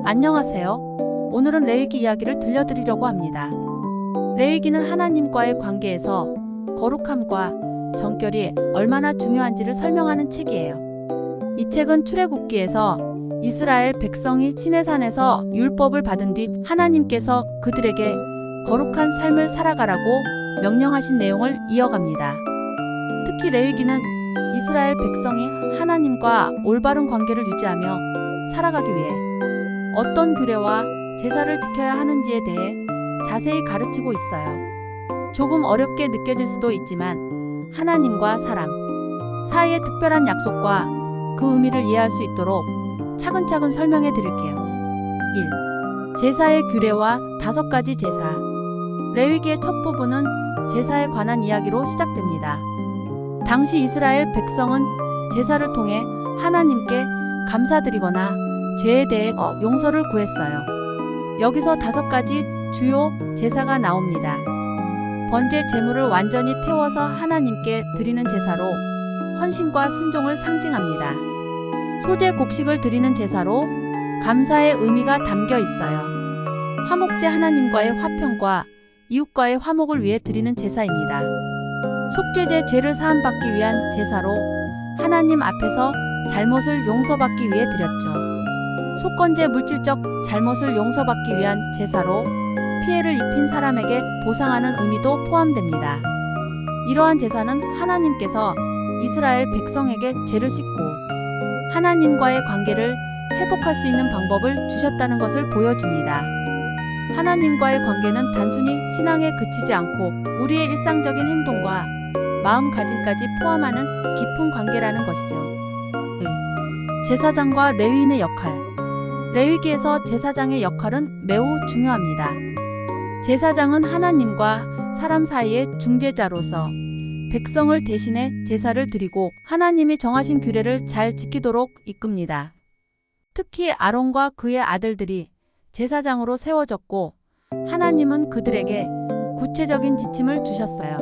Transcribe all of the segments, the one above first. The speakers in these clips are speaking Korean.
안녕하세요. 오늘은 레위기 이야기를 들려드리려고 합니다. 레위기는 하나님과의 관계에서 거룩함과 정결이 얼마나 중요한지를 설명하는 책이에요. 이 책은 출애굽기에서 이스라엘 백성이 시내산에서 율법을 받은 뒤 하나님께서 그들에게 거룩한 삶을 살아가라고 명령하신 내용을 이어갑니다. 특히 레위기는 이스라엘 백성이 하나님과 올바른 관계를 유지하며 살아가기 위해 어떤 규례와 제사를 지켜야 하는지에 대해 자세히 가르치고 있어요. 조금 어렵게 느껴질 수도 있지만 하나님과 사람 사이의 특별한 약속과 그 의미를 이해할 수 있도록 차근차근 설명해 드릴게요. 1. 제사의 규례와 5가지 제사. 레위기의 첫 부분은 제사에 관한 이야기로 시작됩니다. 당시 이스라엘 백성은 제사를 통해 하나님께 감사드리거나 죄에 대해 용서를 구했어요. 여기서 5가지 주요 제사가 나옵니다. 번제 제물을 완전히 태워서 하나님께 드리는 제사로 헌신과 순종을 상징합니다. 소제 곡식을 드리는 제사로 감사의 의미가 담겨 있어요. 화목제 하나님과의 화평과 이웃과의 화목을 위해 드리는 제사입니다. 속죄제 죄를 사함받기 위한 제사로 하나님 앞에서 잘못을 용서받기 위해 드렸죠. 속건제 물질적 잘못을 용서받기 위한 제사로 피해를 입힌 사람에게 보상하는 의미도 포함됩니다. 이러한 제사는 하나님께서 이스라엘 백성에게 죄를 씻고 하나님과의 관계를 회복할 수 있는 방법을 주셨다는 것을 보여줍니다. 하나님과의 관계는 단순히 신앙에 그치지 않고 우리의 일상적인 행동과 마음가짐까지 포함하는 깊은 관계라는 것이죠. 제사장과 레위인의 역할. 레위기에서 제사장의 역할은 매우 중요합니다. 제사장은 하나님과 사람 사이의 중재자로서 백성을 대신해 제사를 드리고 하나님이 정하신 규례를 잘 지키도록 이끕니다. 특히 아론과 그의 아들들이 제사장으로 세워졌고 하나님은 그들에게 구체적인 지침을 주셨어요.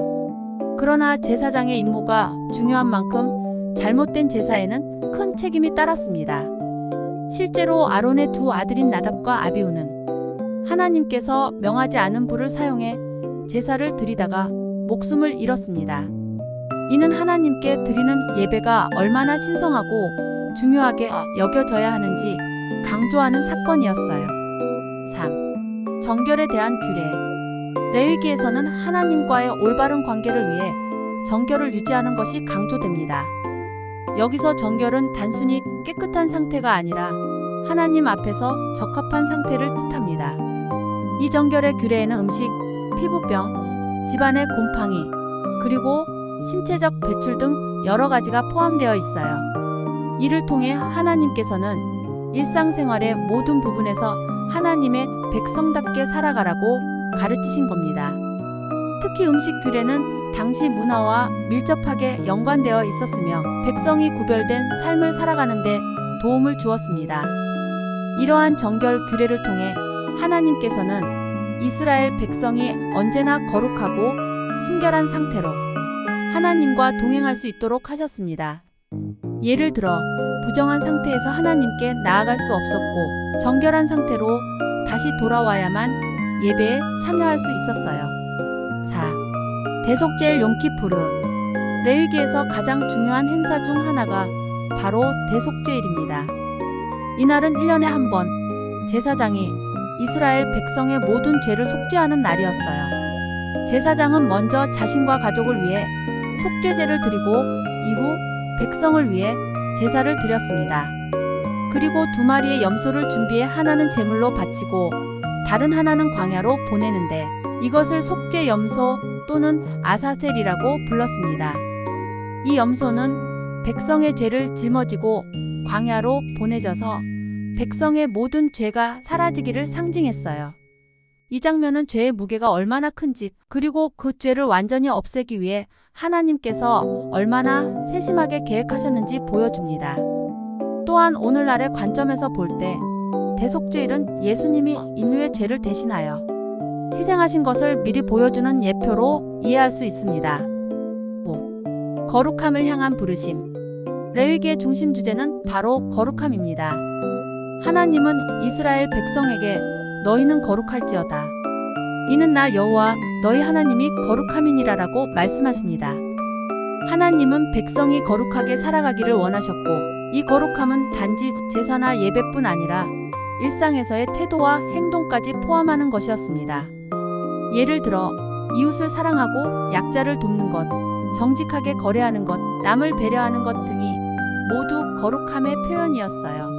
그러나 제사장의 임무가 중요한 만큼 잘못된 제사에는 큰 책임이 따랐습니다. 실제로 아론의 2 아들인 나답과 아비후는 하나님께서 명하지 않은 불을 사용해 제사를 드리다가 목숨을 잃었습니다. 이는 하나님께 드리는 예배가 얼마나 신성하고 중요하게 여겨져야 하는지 강조하는 사건이었어요. 3. 정결에 대한 규례. 레위기에서는 하나님과의 올바른 관계를 위해 정결을 유지하는 것이 강조됩니다. 여기서 정결은 단순히 깨끗한 상태가 아니라 하나님 앞에서 적합한 상태를 뜻합니다. 이 정결의 규례에는 음식, 피부병, 집안의 곰팡이, 그리고 신체적 배출 등 여러 가지가 포함되어 있어요. 이를 통해 하나님께서는 일상생활의 모든 부분에서 하나님의 백성답게 살아가라고 가르치신 겁니다. 특히 음식 규례는 당시 문화와 밀접하게 연관되어 있었으며 백성이 구별된 삶을 살아가는 데 도움을 주었습니다. 이러한 정결 규례를 통해 하나님께서는 이스라엘 백성이 언제나 거룩하고 순결한 상태로 하나님과 동행할 수 있도록 하셨습니다. 예를 들어 부정한 상태에서 하나님께 나아갈 수 없었고 정결한 상태로 다시 돌아와야만 예배에 참여할 수 있었어요. 4. 대속죄일 욤키푸르. 레위기에서 가장 중요한 행사 중 하나가 바로 대속죄일입니다. 이날은 1년에 한 번 제사장이 이스라엘 백성의 모든 죄를 속죄하는 날이었어요. 제사장은 먼저 자신과 가족을 위해 속죄제를 드리고 이후 백성을 위해 제사를 드렸습니다. 그리고 2마리의 염소를 준비해 하나는 제물로 바치고 다른 하나는 광야로 보내는데 이것을 속죄 염소 또는 아사셀이라고 불렀습니다. 이 염소는 백성의 죄를 짊어지고 광야로 보내져서 백성의 모든 죄가 사라지기를 상징했어요. 이 장면은 죄의 무게가 얼마나 큰지 그리고 그 죄를 완전히 없애기 위해 하나님께서 얼마나 세심하게 계획하셨는지 보여줍니다. 또한 오늘날의 관점에서 볼 때 대속죄일은 예수님이 인류의 죄를 대신하여 희생하신 것을 미리 보여주는 예표로 이해할 수 있습니다. 5. 거룩함을 향한 부르심. 레위기의 중심 주제는 바로 거룩함입니다. 하나님은 이스라엘 백성에게 너희는 거룩할지어다. 이는 나 여호와 너희 하나님이 거룩함이니라라고 말씀하십니다. 하나님은 백성이 거룩하게 살아가기를 원하셨고 이 거룩함은 단지 제사나 예배뿐 아니라 일상에서의 태도와 행동까지 포함하는 것이었습니다. 예를 들어 이웃을 사랑하고 약자를 돕는 것, 정직하게 거래하는 것, 남을 배려하는 것 등이 모두 거룩함의 표현이었어요.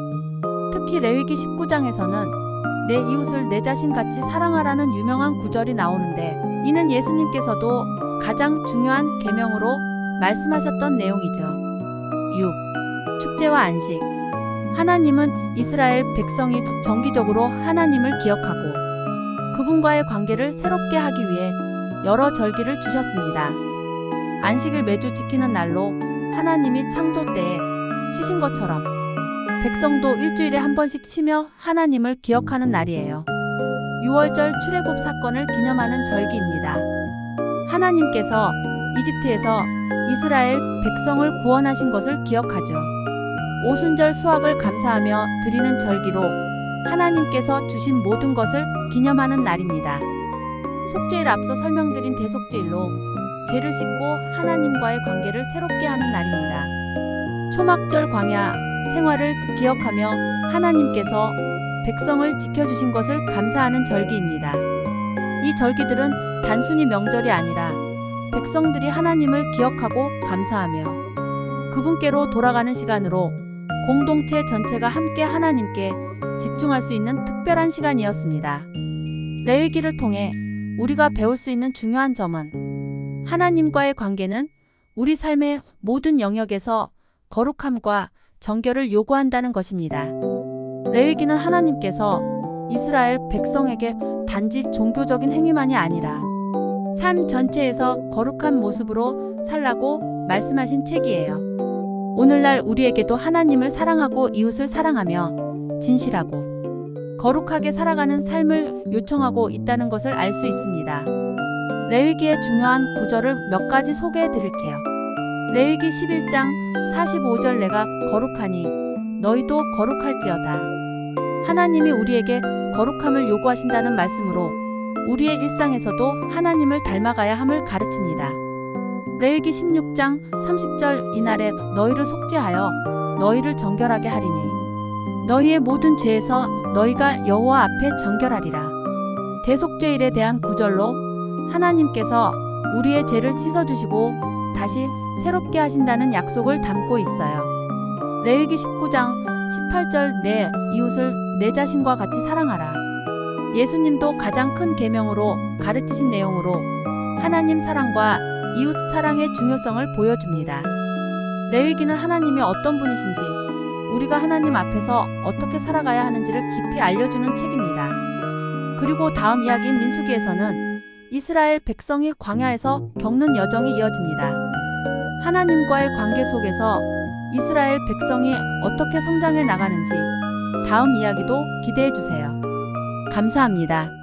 특히 레위기 19장에서는 내 이웃을 내 자신같이 사랑하라는 유명한 구절이 나오는데 이는 예수님께서도 가장 중요한 계명으로 말씀하셨던 내용이죠. 6. 축제와 안식. 하나님은 이스라엘 백성이 정기적으로 하나님을 기억하고 그분과의 관계를 새롭게 하기 위해 여러 절기를 주셨습니다. 안식을 매주 지키는 날로 하나님이 창조 때에 쉬신 것처럼 백성도 일주일에 한 번씩 쉬며 하나님을 기억하는 날이에요. 6월절 출애굽 사건을 기념하는 절기입니다. 하나님께서 이집트에서 이스라엘 백성을 구원하신 것을 기억하죠. 오순절 수확을 감사하며 드리는 절기로 하나님께서 주신 모든 것을 기념하는 날입니다. 속죄일 앞서 설명드린 대속죄일로 죄를 씻고 하나님과의 관계를 새롭게 하는 날입니다. 초막절 광야 생활을 기억하며 하나님께서 백성을 지켜주신 것을 감사하는 절기입니다. 이 절기들은 단순히 명절이 아니라 백성들이 하나님을 기억하고 감사하며 그분께로 돌아가는 시간으로 공동체 전체가 함께 하나님께 집중할 수 있는 특별한 시간이었습니다. 레위기를 통해 우리가 배울 수 있는 중요한 점은 하나님과의 관계는 우리 삶의 모든 영역에서 거룩함과 정결을 요구한다는 것입니다. 레위기는 하나님께서 이스라엘 백성에게 단지 종교적인 행위만이 아니라 삶 전체에서 거룩한 모습으로 살라고 말씀하신 책이에요. 오늘날 우리에게도 하나님을 사랑하고 이웃을 사랑하며 진실하고 거룩하게 살아가는 삶을 요청하고 있다는 것을 알 수 있습니다. 레위기의 중요한 구절을 몇 가지 소개해 드릴게요. 레위기 11장 45절 내가 거룩하니 너희도 거룩할지어다. 하나님이 우리에게 거룩함을 요구하신다는 말씀으로 우리의 일상에서도 하나님을 닮아가야 함을 가르칩니다. 레위기 16장 30절 이날에 너희를 속죄하여 너희를 정결하게 하리니 너희의 모든 죄에서 너희가 여호와 앞에 정결하리라. 대속죄일에 대한 구절로 하나님께서 우리의 죄를 씻어주시고 다시 새롭게 하신다는 약속을 담고 있어요. 레위기 19장 18절 내 이웃을 내 자신과 같이 사랑하라. 예수님도 가장 큰 계명으로 가르치신 내용으로 하나님 사랑과 이웃 사랑의 중요성을 보여줍니다. 레위기는 하나님이 어떤 분이신지 우리가 하나님 앞에서 어떻게 살아가야 하는지를 깊이 알려주는 책입니다. 그리고 다음 이야기인 민수기에서는 이스라엘 백성이 광야에서 겪는 여정이 이어집니다. 하나님과의 관계 속에서 이스라엘 백성이 어떻게 성장해 나가는지 다음 이야기도 기대해 주세요. 감사합니다.